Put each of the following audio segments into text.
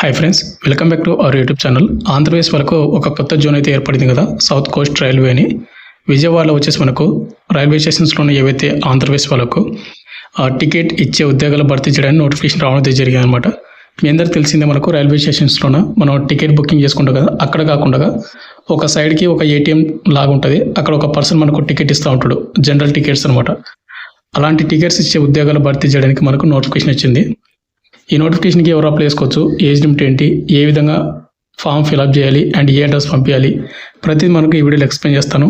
Hi friends, welcome back to our YouTube channel. Andhra Pradesh వాళ్ళకు ఒక కొత్త జోన్ అయితే ఏర్పడింది కదా, సౌత్ కోస్ట్ రైల్వే అని. విజయవాడలో వచ్చేసి మనకు రైల్వే స్టేషన్స్లోనే ఏవైతే ఆంధ్రప్రదేశ్ వాళ్ళకు టికెట్ ఇచ్చే ఉద్యోగాలు భర్తీ చేయడానికి నోటిఫికేషన్ రావడం జరిగింది అనమాట. మీ అందరికి తెలిసిందే, మనకు రైల్వే స్టేషన్స్లోన మనం టికెట్ బుకింగ్ చేసుకుంటాం కదా, అక్కడ కాకుండా ఒక సైడ్కి ఒక ఏటీఎం లాగా ఉంటుంది. అక్కడ ఒక పర్సన్ మనకు టికెట్ ఇస్తూ ఉంటాడు, జనరల్ టికెట్స్ అనమాట. అలాంటి టికెట్స్ ఇచ్చే ఉద్యోగాలు భర్తీ చేయడానికి మనకు నోటిఫికేషన్ వచ్చింది. ఈ నోటిఫికేషన్కి ఎవరు అప్లై చేసుకోవచ్చు, ఏజ్ లిమిట్ ఏంటి, ఏ విధంగా ఫామ్ ఫిల్అప్ చేయాలి అండ్ ఏ అడ్రస్ పంపించాలి, ప్రతిదీ మనకు ఈ వీడియోలో ఎక్స్ప్లెయిన్ చేస్తాను.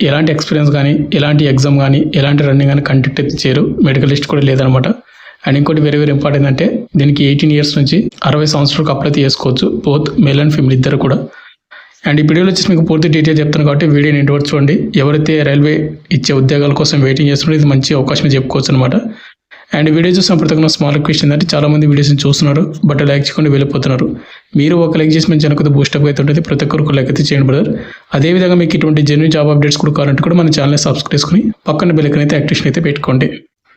ఎలాంటి ఎక్స్పీరియన్స్ కానీ, ఎలాంటి ఎగ్జామ్ కానీ, ఎలాంటి రన్నింగ్ కానీ కండక్ట్ అయితే చేయరు, మెడికల్ లిస్ట్ కూడా లేదనమాట. అండ్ ఇంకోటి వెరీ ఇంపార్టెంట్ అంటే, దీనికి 18 years నుంచి 60 సంవత్సరాలకు అప్లై చేసుకోవచ్చు, బోత్ మేల్ అండ్ ఫీమేల్ ఇద్దరు కూడా. అండ్ ఈ వీడియోలో వచ్చేసి మీకు పూర్తి డీటెయిల్ చెప్తాను కాబట్టి వీడియోని ఇంటివరకు చూడండి. ఎవరైతే రైల్వే ఇచ్చే ఉద్యోగాల కోసం వెయిటింగ్ చేస్తున్నారో ఇది మంచి అవకాశం చెప్పుకోవచ్చు అనమాట. అండ్ వీడియో చూసిన ప్రతి ఒక్క స్మాల్ రిక్వెస్ట్ ఏంటంటే, చాలా మంది వీడియోస్ని చూస్తున్నారు బట్ లైక్ చేయకుండా వెళ్ళిపోతున్నారు. మీరు ఒక లైక్ చేసి మంచి అనుకుంటే బూస్టప్ అయితే ఉంటుంది, ప్రతి ఒక్కరికి లైక్ అయితే చేయండి బ్రదర్. అదేవిధంగా మీకు ఇటువంటి జెన్యూన్ జాబ్ అప్డేట్స్ కూడా కావాలంటే కూడా మన ఛానల్ని సబ్స్క్రైబ్ చేసుకుని పక్కన బెల్ ఐకాన్ అయితే యాక్టివేషన్ అయితే పెట్టుకోండి.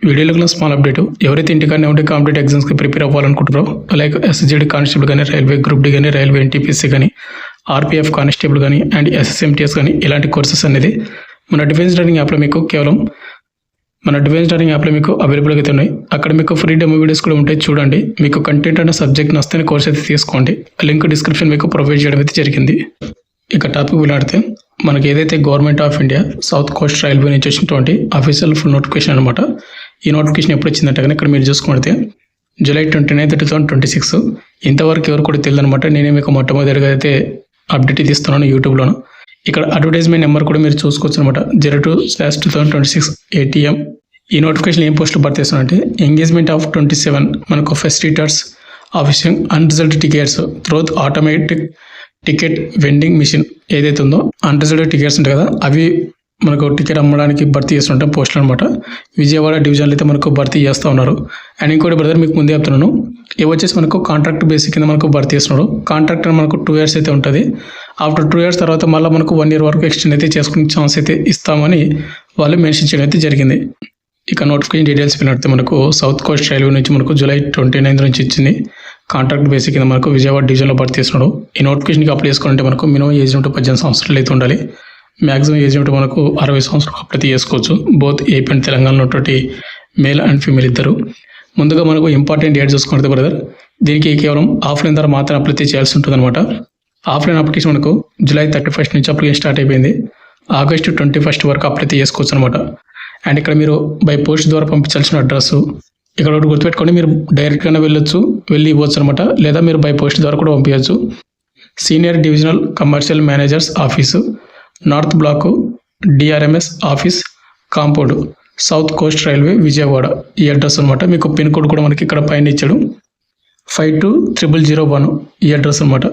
వీడియోలో స్మాల్ అప్డేట్, ఎవరైతే ఇంటికానే ఉంటే కాంపిటేటివ్ ఎగ్జామ్స్కి ప్రిపేర్ అవ్వాలనుకుంటారో, లైక్ ఎస్ఎస్జీ కానిస్టేబుల్ కానీ, రైల్వే గ్రూప్ డి కానీ, రైల్వే ఎన్టీపీసీ కానీ, ఆర్పీఎఫ్ కానిస్టేబుల్ కానీ అండ్ ఎస్ఎస్ఎంటీఎస్ కానీ, ఇలాంటి కోర్సెస్ అనేది మన డిఫెన్స్ లెర్నింగ్ యాప్లో మీకు అవైలబుల్గా అయితే ఉన్నాయి. అక్కడ మీకు ఫ్రీ డెమో వీడియోస్ కూడా ఉంటాయి, చూడండి. మీకు కంటెంట్ అనే సబ్జెక్ట్ నచ్చితే కోర్స్ అయితే తీసుకోండి. లింక్ డిస్క్రిప్షన్ మీకు ప్రొవైడ్ చేయడం అయితే జరిగింది. ఇక టాపిక్ వెళ్ళాడితే, మనకి ఏదైతే government of India south coast railway నుంచి వచ్చినటువంటి అఫీషియల్ ఫుల్ నోటిఫికేషన్ అనమాట. ఈ నోటిఫికేషన్ ఎప్పుడు వచ్చిందంటే కానీ, ఇక్కడ మీరు చూసుకుంటే July 29, 2026. ఇంతవరకు ఎవరు కూడా తెలియదు అనమాట. నేనే మీకు మొట్టమొదటిగా అయితే అప్డేట్ ఇది ఇస్తున్నాను యూట్యూబ్లోను. ఇక్కడ అడ్వర్టైజ్మెంట్ నెంబర్ కూడా మీరు చూసుకోవచ్చు అనమాట, 02/2026 ATM. ఈ నోటిఫికేషన్ ఏం పోస్టులు భర్తీ చేస్తున్నారంటే, ఎంగేజ్మెంట్ ఆఫ్ 27 మనకు facilitators of issuing unreserved tickets through automatic ticket vending machine ఏదైతే ఉందో, అన్రిజల్ట్ టికెట్స్ ఉంటాయి కదా, అవి మనకు టికెట్ అమ్మడానికి భర్తీ చేస్తుంటాం పోస్టులు అనమాట. విజయవాడ డివిజన్లో అయితే మనకు భర్తీ చేస్తూ ఉన్నారు. అండ్ ఇంకోటి బ్రదర్, మీకు ముందే చెప్తున్నాను, ఇవి వచ్చేసి మనకు కాంట్రాక్ట్ బేసిక్ కింద మనకు భర్తీ చేస్తున్నాడు. కాంట్రాక్ట్ మనకు 2 years అయితే ఉంటుంది. ఆఫ్టర్ 2 years తర్వాత మళ్ళీ మనకు 1 year వరకు ఎక్స్టెండ్ అయితే చేసుకునే ఛాన్స్ అయితే ఇస్తామని వాళ్ళు మెన్షన్ చేయడం అయితే జరిగింది. ఇక నోటిఫికేషన్ డీటెయిల్స్ వినడితే, మనకు సౌత్ కోస్ట్ రైల్వే నుంచి మనకు July 29 నుంచి ఇచ్చింది. కాంట్రాక్ట్ బేసిక్ కింద మనకు విజయవాడ డివిజన్లో భర్తీ చేస్తున్నాడు. ఈ నోటిఫికేషన్కి అప్లై చేసుకోవాలంటే మనకు మినిమం ఏజ్ ఉంటే 18 సంవత్సరాలు అయితే ఉండాలి. మ్యాక్సిమం ఏజ్ ఉంటే మనకు 60 సంవత్సరాలు అప్లై చేసుకోవచ్చు, బోత్ ఏపీ అండ్ తెలంగాణలో ఉన్నటువంటి మేల్ అండ్ ఫీమేల్ ఇద్దరు. ముందుగా మనకు ఇంపార్టెంట్ డేట్ చూసుకుంటే బ్రదర్, దీనికి కేవలం ఆఫ్లైన్ ద్వారా మాత్రం అప్లై చేయాల్సి ఉంటుంది అనమాట. ఆఫ్లైన్ అప్లికేషన్ మనకు July 31 నుంచి అప్లికేషన్ స్టార్ట్ అయిపోయింది. August 21 వరకు అప్లై చేసుకోవచ్చు అనమాట. అండ్ ఇక్కడ మీరు బై పోస్ట్ ద్వారా పంపించాల్సిన అడ్రస్ ఇక్కడ ఒకటి గుర్తుపెట్టుకోండి, మీరు డైరెక్ట్గానే వెళ్ళి ఇవ్వచ్చు అనమాట, లేదా మీరు బై పోస్ట్ ద్వారా కూడా పంపించవచ్చు. Senior divisional commercial managers office, north block DRMS office compound, south coast railway Vijayawada, ఈ అడ్రస్ అనమాట. మీకు పిన్ కోడ్ కూడా మనకి ఇక్కడ పైన ఇచ్చాడు, 520001 ఈ అడ్రస్ అనమాట.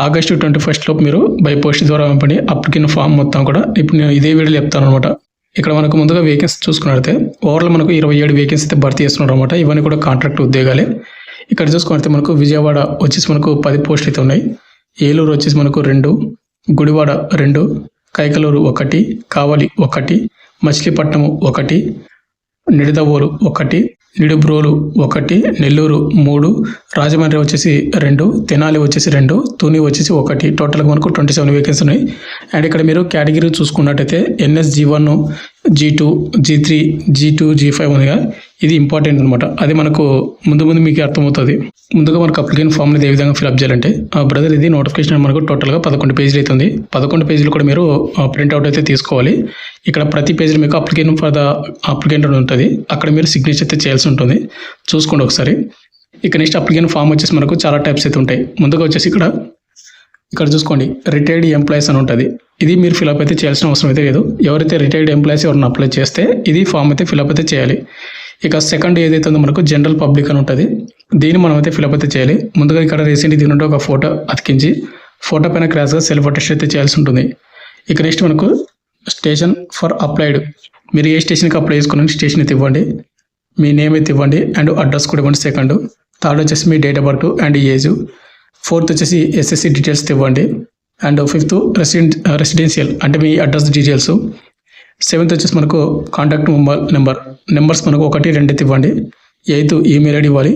August 21 లోపు మీరు బై పోస్ట్ ద్వారా పంపండి. అప్లికేషన్ ఫామ్ మొత్తం కూడా ఇప్పుడు నేను ఇదే వీడియోలో చెప్తాను అనమాట. ఇక్కడ మనకు ముందుగా వేకెన్సీ చూసుకున్నట్లయితే, ఓవరాల్ మనకు 27 వేకెన్సీ అయితే భర్తీ చేస్తున్నారు అనమాట. ఇవన్నీ కూడా కాంట్రాక్ట్ ఉద్యోగాలే. ఇక్కడ చూసుకుంటే మనకు విజయవాడ వచ్చేసి మనకు 10 పోస్టులు అయితే ఉన్నాయి. ఏలూరు వచ్చేసి మనకు 2, గుడివాడ 2, కైకలూరు 1, కావలి 1, మచిలీపట్నం 1, నిడదవోలు 1, నిడుబ్రోలు 1, నెల్లూరు 3, రాజమండ్రి వచ్చేసి 2, తెనాలి వచ్చేసి 2, తుని వచ్చేసి 1. టోటల్గా మనకు 27 వేకెన్సీ ఉన్నాయి. అండ్ ఇక్కడ మీరు కేటగిరీ చూసుకున్నట్టయితే NS G1, G2, G3, G2, G5 ఉందిగా, ఇది ఇంపార్టెంట్ అనమాట. అది మనకు ముందు మీకు అర్థమవుతుంది. ముందుగా మనకు అప్లికేషన్ ఫామ్ అనేది ఏ విధంగా ఫిల్అప్ చేయాలంటే, బ్రదర్ ఇది నోటిఫికేషన్ మనకు టోటల్గా 11 పేజీలు అవుతుంది. 11 పేజీలు కూడా మీరు ప్రింట్అవుట్ అయితే తీసుకోవాలి. ఇక్కడ ప్రతి పేజీలో మీకు అప్లికేషన్ ఫర్ ద అప్లికెంట్ అని ఉంటుంది, అక్కడ మీరు సిగ్నేచర్ అయితే చేయాల్సి ఉంటుంది, చూసుకోండి ఒకసారి. ఇక నెక్స్ట్ అప్లికేషన్ ఫామ్ వచ్చేసి మనకు చాలా టైప్స్ అయితే ఉంటాయి. ముందుగా వచ్చేసి ఇక్కడ చూసుకోండి, రిటైర్డ్ ఎంప్లాయీస్ అని ఉంటుంది. ఇది మీరు ఫిల్అప్ అయితే చేయాల్సిన అవసరం అయితే లేదు. ఎవరైతే రిటైర్డ్ ఎంప్లాయీస్ ఎవరైనా అప్లై చేస్తే ఇది ఫామ్ అయితే ఫిల్అప్ అయితే చేయాలి. ఇక సెకండ్ ఏదైతే ఉందో మనకు జనరల్ పబ్లిక్ అని ఉంటుంది, దీన్ని మనం అయితే ఫిల్అప్ అయితే చేయాలి. ముందుగా ఇక్కడ రీసెంట్ దీని నుండి ఒక ఫోటో అతికించి ఫోటో పైన క్రాస్గా సెల్ఫ్ అటెస్ట్ అయితే చేయాల్సి ఉంటుంది. ఇక నెక్స్ట్ మనకు స్టేషన్ ఫర్ అప్లైడ్, మీరు ఏ స్టేషన్కి అప్లై చేసుకుని స్టేషన్ అయితే ఇవ్వండి, మీ నేమ్ అయితే ఇవ్వండి అండ్ అడ్రస్ కూడా ఇవ్వండి. సెకండ్, థర్డ్ వచ్చేసి మీ date of birth and age, fourth వచ్చేసి SSC డీటెయిల్స్ ఇవ్వండి అండ్ ఫిఫ్త్ రెసిడెన్షియల్ అంటే మీ అడ్రస్ డీటెయిల్స్. 7th వచ్చేసి మనకు కాంటాక్ట్ నెంబర్స్ మనకు 1, 2 ఇవ్వండి. 8th ఈమెయిల్ ఐడి ఇవ్వాలి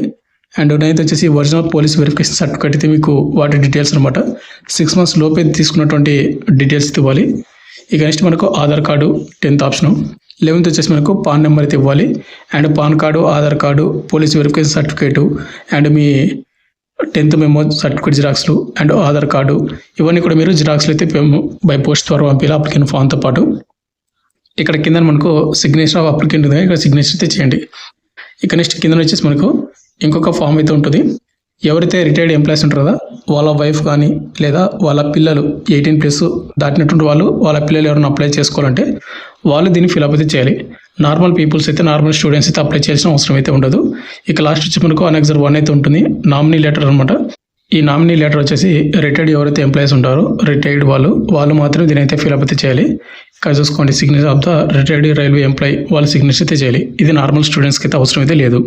అండ్ 9th వచ్చేసి ఒరిజినల్ పోలీస్ వెరిఫికేషన్ సర్టిఫికేట్ అయితే మీకు వాటి డీటెయిల్స్ అనమాట. 6 months లోపే తీసుకున్నటువంటి డీటెయిల్స్ ఇవ్వాలి. ఇక నెక్స్ట్ మనకు Aadhaar card 10th option. 11th వచ్చేసి మనకు పాన్ నెంబర్ అయితే ఇవ్వాలి. And PAN card, Aadhaar card, police verification certificate and మీ 10th మెమో సర్టిఫికేట్ జిరాక్స్లు అండ్ ఆధార్ కార్డు ఇవన్నీ కూడా మీరు జిరాక్స్లు అయితే బై పోస్ట్ ద్వారా పంపించాలి అప్లికెంట్ ఫామ్తో పాటు. ఇక్కడ కింద మనకు సిగ్నేచర్ ఆఫ్ అప్లికెంట్ ఉంది, ఇక్కడ సిగ్నేచర్ అయితే చేయండి. ఇక నెక్స్ట్ కింద వచ్చేసి మనకు ఇంకొక ఫామ్ అయితే ఉంటుంది. ఎవరైతే రిటైర్డ్ ఎంప్లాయీస్ ఉంటారో కదా వాళ్ళ వైఫ్ కానీ లేదా వాళ్ళ పిల్లలు 18+ దాటినటువంటి వాళ్ళు వాళ్ళ పిల్లలు ఎవరైనా అప్లై చేసుకోవాలంటే వాళ్ళు దీన్ని ఫిల్అప్ అయితే చేయాలి. నార్మల్ పీపుల్స్ అయితే నార్మల్ స్టూడెంట్స్ అయితే అప్లై చేయాల్సిన అవసరం అయితే ఉండదు. ఇక లాస్ట్ వచ్చి మనకు అనెక్సర్ 1 అయితే ఉంటుంది, నామినీ లెటర్ అనమాట. ఈ నామినీ లెటర్ వచ్చేసి రిటైర్డ్ ఎవరైతే ఎంప్లాయీస్ ఉంటారో రిటైర్డ్ వాళ్ళు మాత్రమే దీని అయితే ఫిల్అప్ అయితే చేయాలి. ఇక్కడ చూసుకోండి, signature of the retired railway employee వాళ్ళ సిగ్నేచర్ అయితే చేయాలి. ఇది నార్మల్ స్టూడెంట్స్కి అయితే అవసరం అయితే లేదు.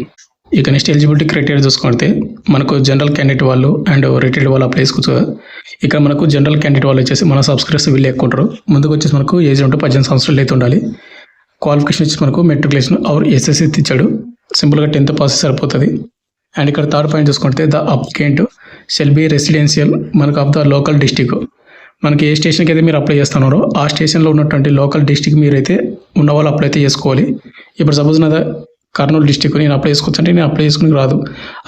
ఇక నెక్స్ట్ ఎలిజిబిలిటీ క్రైటీరియా చూసుకుంటే మనకు జనరల్ క్యాండిడేట్ వాళ్ళు అండ్ రిటైర్డ్ వాళ్ళు అప్లై చేసుకోవచ్చు కదా. ఇక్కడ మనకు జనరల్ క్యాండిడేట్ వాళ్ళు వచ్చేసి మన సబ్స్క్రైబర్స్ వీళ్ళు ఎక్కువ ఉంటారు. ముందుకు వచ్చేసి మనకు ఏజ్ ఉంటే 18 సంవత్సరాలు అయితే ఉండాలి. క్వాలిఫికేషన్ వచ్చి మనకు మెట్రికులేషన్ ఆర్ ఎస్ఎస్సి ఇచ్చాడు, సింపుల్గా 10th పాస్ సరిపోతుంది. అండ్ ఇక్కడ థర్డ్ పాయింట్ చూసుకుంటే the applicant shall be residential మనకు ఆఫ్ ద లోకల్ డిస్టిక్. మనకి ఏ స్టేషన్కి అయితే మీరు అప్లై చేస్తున్నారో ఆ స్టేషన్లో ఉన్నటువంటి లోకల్ డిస్టిక్ మీరైతే ఉన్న వాళ్ళు అప్లై అయితే చేసుకోవాలి. ఇప్పుడు సపోజ్ నాది కర్నూలు డిస్టిక్, నేను అప్లై చేసుకోవచ్చు అంటే నేను అప్లై చేసుకుని రాదు.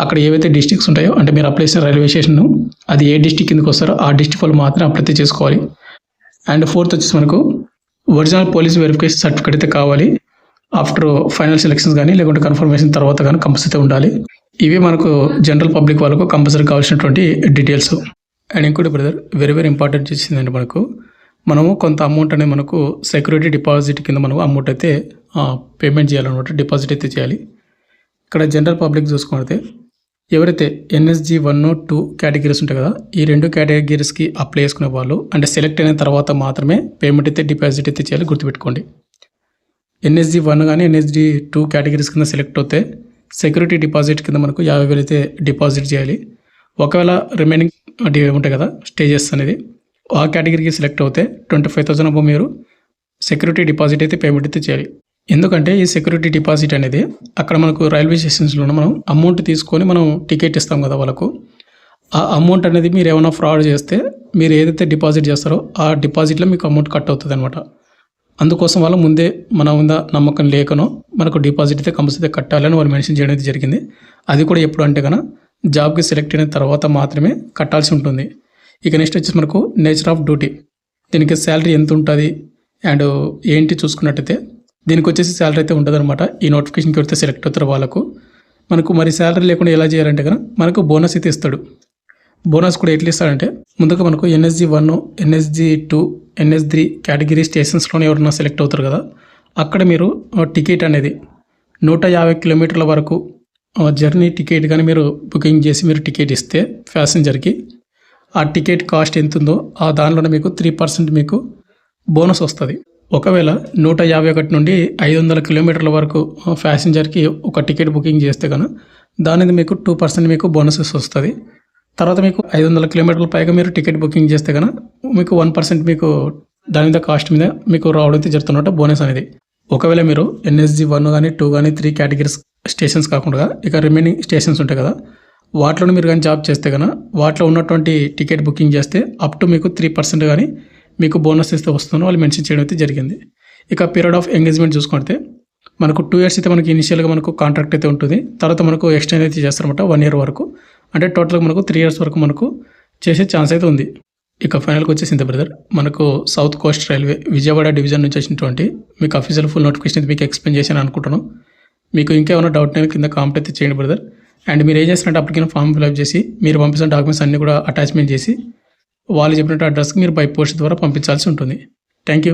అక్కడ ఏవైతే డిస్టిక్స్ ఉంటాయో అంటే మీరు అప్లై చేసిన రైల్వే స్టేషన్ అది ఏ డిస్టిక్ కిందకి వస్తారో ఆ డిస్టిక్ వాళ్ళు మాత్రమే అప్లై అయితే చేసుకోవాలి. అండ్ 4th వచ్చేసి మనకు ఒరిజినల్ పోలీస్ వెరిఫికేషన్ సర్టిఫికేట్ అయితే కావాలి. ఆఫ్టర్ ఫైనల్ సెలెక్షన్స్ కానీ లేకుంటే కన్ఫర్మేషన్ తర్వాత కానీ కంపల్సరీ ఉండాలి. ఇవి మనకు జనరల్ పబ్లిక్ వాళ్ళకు కంపల్సరీ కావాల్సినటువంటి డీటెయిల్స్. అండ్ ఇంకోటి బ్రదర్ వెరీ ఇంపార్టెంట్ చేసిందండి, మనము కొంత అమౌంట్ అనేది మనకు సెక్యూరిటీ డిపాజిట్ కింద మనం అమౌంట్ అయితే పేమెంట్ చేయాలన్నమాట, డిపాజిట్ అయితే చేయాలి. ఇక్కడ జనరల్ పబ్లిక్ చూసుకుంటే ఎవరైతే NSG 1, 2 కేటగిరీస్ ఉంటాయి కదా, ఈ 2 కేటగిరీస్కి అప్లై చేసుకునే వాళ్ళు అంటే సెలెక్ట్ అయిన తర్వాత మాత్రమే పేమెంట్ అయితే డిపాజిట్ అయితే చేయాలి, గుర్తుపెట్టుకోండి. NSG 1 కానీ NSG 2 కేటగిరీస్ కింద సెలెక్ట్ అవుతే సెక్యూరిటీ డిపాజిట్ కింద మనకు 50,000 అయితే డిపాజిట్ చేయాలి. ఒకవేళ రిమైనింగ్ ఉంటాయి కదా స్టేజెస్ అనేది, ఆ కేటగిరీకి సెలెక్ట్ అవుతే 25,000 అబ్బో మీరు సెక్యూరిటీ డిపాజిట్ అయితే పేమెంట్ అయితే చేయాలి. ఎందుకంటే ఈ సెక్యూరిటీ డిపాజిట్ అనేది అక్కడ మనకు రైల్వే స్టేషన్స్లో మనం అమౌంట్ తీసుకొని మనం టికెట్ ఇస్తాం కదా వాళ్ళకు, ఆ అమౌంట్ అనేది మీరు ఏమైనా ఫ్రాడ్ చేస్తే మీరు ఏదైతే డిపాజిట్ చేస్తారో ఆ డిపాజిట్లో మీకు అమౌంట్ కట్ అవుతుంది అనమాట. అందుకోసం వాళ్ళు ముందే మన మీద నమ్మకం లేకనో మనకు డిపాజిట్ అయితే కంపల్సరీ కట్టాలని వాళ్ళు మెన్షన్ చేయడం అయితే జరిగింది. అది కూడా ఎప్పుడు అంటే కన్నా జాబ్కి సెలెక్ట్ అయిన తర్వాత మాత్రమే కట్టాల్సి ఉంటుంది. ఇక నెక్స్ట్ వచ్చేసి మనకు నేచర్ ఆఫ్ డ్యూటీ, దీనికి శాలరీ ఎంత ఉంటుంది అండ్ ఏంటి చూసుకున్నట్టయితే దీనికి వచ్చేసి శాలరీ అయితే ఉంటుంది అనమాట. ఈ నోటిఫికేషన్కి వెళ్తే సెలెక్ట్ అవుతారు వాళ్ళకు. మనకు మరి శాలరీ లేకుండా ఎలా చేయాలంటే కనుక మనకు బోనస్ అయితే ఇస్తాడు. బోనస్ కూడా ఎట్లా ఇస్తాడంటే ముందుగా మనకు NSG 1, NSG 2, NS3 కేటగిరీ స్టేషన్స్లోనే ఎవరైనా సెలెక్ట్ అవుతారు కదా, అక్కడ మీరు టికెట్ అనేది 150 కిలోమీటర్ల వరకు జర్నీ టికెట్ కానీ మీరు బుకింగ్ చేసి మీరు టికెట్ ఇస్తే ప్యాసింజర్కి ఆ టికెట్ కాస్ట్ ఎంత ఉందో ఆ దానిలోనే మీకు 3% మీకు బోనస్ వస్తుంది. ఒకవేళ 151 నుండి 500 కిలోమీటర్ల వరకు ప్యాసింజర్కి ఒక టికెట్ బుకింగ్ చేస్తే కనుక దానిది మీకు 2% మీకు బోనసెస్ వస్తుంది. తర్వాత మీకు 500 కిలోమీటర్ల పైగా మీరు టికెట్ బుకింగ్ చేస్తే కనుక మీకు 1% మీకు దాని మీద కాస్ట్ మీద మీకు రావడం అయితే జరుగుతున్నట్టు బోనస్ అనేది. ఒకవేళ మీరు NSG 1 కానీ 2 కానీ 3 కేటగిరీస్ స్టేషన్స్ కాకుండా ఇక రిమైనింగ్ స్టేషన్స్ ఉంటాయి కదా, వాటిలో మీరు కానీ జాబ్ చేస్తే కనుక వాటిలో ఉన్నటువంటి టికెట్ బుకింగ్ చేస్తే అప్ టు మీకు 3% కానీ మీకు బోనస్ ఇస్తే వస్తుందో వాళ్ళు మెన్షన్ చేయడం అయితే జరిగింది. ఇక పీరియడ్ ఆఫ్ ఎంగేజ్మెంట్ చూసుకుంటే మనకు 2 years అయితే మనకి ఇనిషియల్గా మనకు కాంట్రాక్ట్ అయితే ఉంటుంది. తర్వాత మనకు ఎక్స్టెండ్ అయితే చేస్తారన్నమాట 1 year వరకు, అంటే టోటల్గా మనకు 3 years వరకు మనకు చేసే ఛాన్స్ అయితే ఉంది. ఇక ఫైనల్కి వచ్చేసింది బ్రదర్, మనకు south coast railway Vijayawada division నుంచి వచ్చినటువంటి మీకు అఫీషియల్ ఫుల్ నోటిఫికేషన్ మీకు ఎక్స్ప్లెయిన్ చేశాను అనుకుంటున్నాను. మీకు ఇంకేమైనా డౌట్ నేను కింద కామెంట్ అయితే చేయండి బ్రదర్. అండ్ మీరు ఏం చేసినట్టు అప్లికేషన్ ఫామ్ ఫిల్అప్ చేసి మీరు పంపిస్తున్న డాక్యుమెంట్స్ అన్నీ కూడా అటాచ్మెంట్ చేసి వాళ్ళు చెప్పినట్టు అడ్రస్కి మీరు బై పోస్ట్ ద్వారా పంపించాల్సి ఉంటుంది. Thank you.